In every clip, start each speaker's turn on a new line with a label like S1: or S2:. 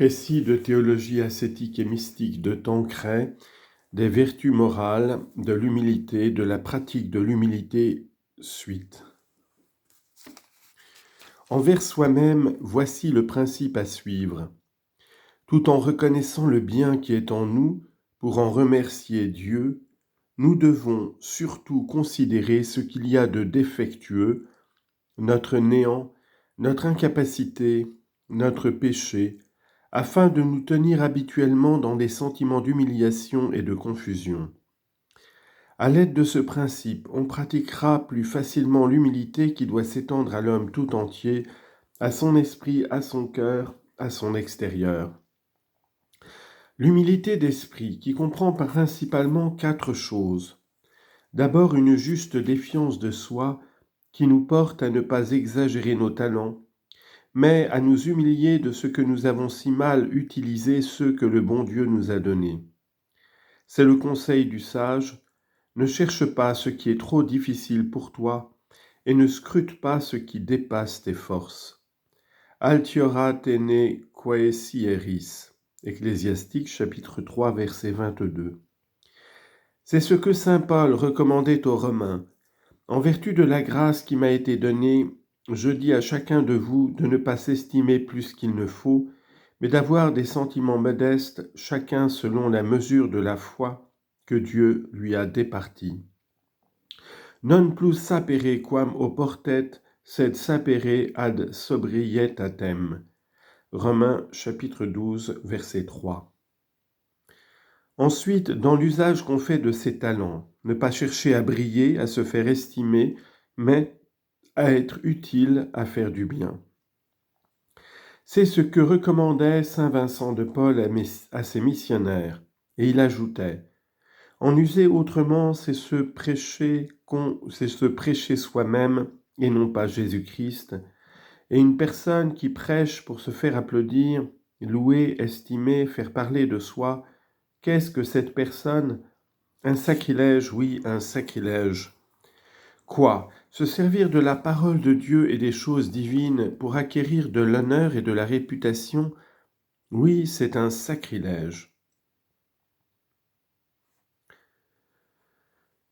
S1: Récit de théologie ascétique et mystique de Tancret, des vertus morales, de l'humilité, de la pratique de l'humilité, suite. Envers soi-même, voici le principe à suivre. Tout en reconnaissant le bien qui est en nous, pour en remercier Dieu, nous devons surtout considérer ce qu'il y a de défectueux, notre néant, notre incapacité, notre péché, afin de nous tenir habituellement dans des sentiments d'humiliation et de confusion. À l'aide de ce principe, on pratiquera plus facilement l'humilité qui doit s'étendre à l'homme tout entier, à son esprit, à son cœur, à son extérieur. L'humilité d'esprit qui comprend principalement 4 choses. D'abord, une juste défiance de soi qui nous porte à ne pas exagérer nos talents, mais à nous humilier de ce que nous avons si mal utilisé ceux que le bon Dieu nous a donnés. C'est le conseil du sage, ne cherche pas ce qui est trop difficile pour toi et ne scrute pas ce qui dépasse tes forces. Altiora tene quaesieris, Ecclésiastique chapitre 3 verset 22. C'est ce que saint Paul recommandait aux Romains. En vertu de la grâce qui m'a été donnée, je dis à chacun de vous de ne pas s'estimer plus qu'il ne faut, mais d'avoir des sentiments modestes, chacun selon la mesure de la foi que Dieu lui a départie. Non plus sapere quam oportet, sed sapere ad sobrietatem. Romains chapitre 12, verset 3. Ensuite, dans l'usage qu'on fait de ses talents, ne pas chercher à briller, à se faire estimer, mais à être utile, à faire du bien. C'est ce que recommandait saint Vincent de Paul à ses missionnaires, et il ajoutait « En user autrement, c'est se prêcher soi-même et non pas Jésus-Christ, et une personne qui prêche pour se faire applaudir, louer, estimer, faire parler de soi, qu'est-ce que cette personne ? Un sacrilège, oui, un sacrilège. Quoi ? Se servir de la parole de Dieu et des choses divines pour acquérir de l'honneur et de la réputation, oui, c'est un sacrilège.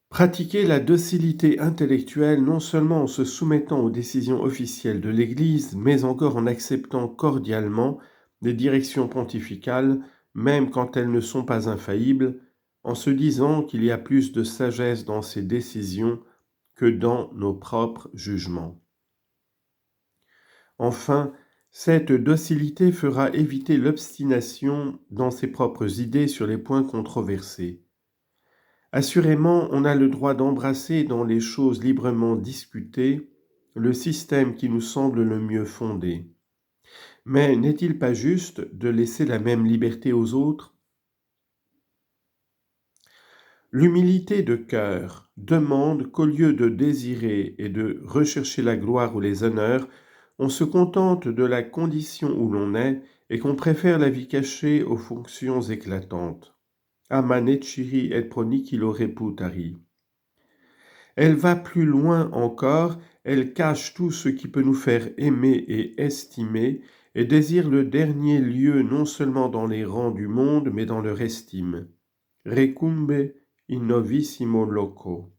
S1: Pratiquer la docilité intellectuelle non seulement en se soumettant aux décisions officielles de l'Église, mais encore en acceptant cordialement les directions pontificales, même quand elles ne sont pas infaillibles, en se disant qu'il y a plus de sagesse dans ces décisions que dans nos propres jugements. Enfin, cette docilité fera éviter l'obstination dans ses propres idées sur les points controversés. Assurément, on a le droit d'embrasser dans les choses librement discutées le système qui nous semble le mieux fondé. Mais n'est-il pas juste de laisser la même liberté aux autres ? L'humilité de cœur demande qu'au lieu de désirer et de rechercher la gloire ou les honneurs, on se contente de la condition où l'on est et qu'on préfère la vie cachée aux fonctions éclatantes. Amaneciri et pronicilo reputari. Elle va plus loin encore, elle cache tout ce qui peut nous faire aimer et estimer et désire le dernier lieu non seulement dans les rangs du monde, mais dans leur estime. Recumbe in novissimo loco.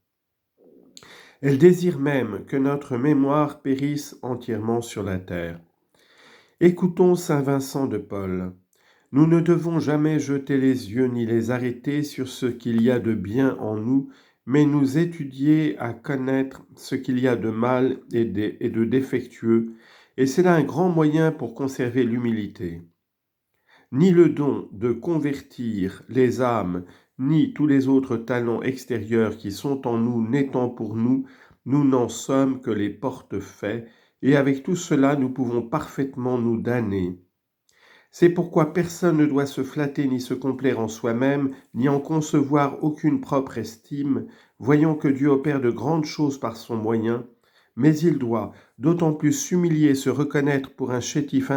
S1: Elle désire même que notre mémoire périsse entièrement sur la terre. Écoutons saint Vincent de Paul. Nous ne devons jamais jeter les yeux ni les arrêter sur ce qu'il y a de bien en nous, mais nous étudier à connaître ce qu'il y a de mal et de défectueux, et c'est là un grand moyen pour conserver l'humilité. Ni le don de convertir les âmes, ni tous les autres talents extérieurs qui sont en nous n'étant pour nous, nous n'en sommes que les portefaix, et avec tout cela nous pouvons parfaitement nous damner. C'est pourquoi personne ne doit se flatter ni se complaire en soi-même, ni en concevoir aucune propre estime, voyant que Dieu opère de grandes choses par son moyen, mais il doit d'autant plus s'humilier et se reconnaître pour un chétif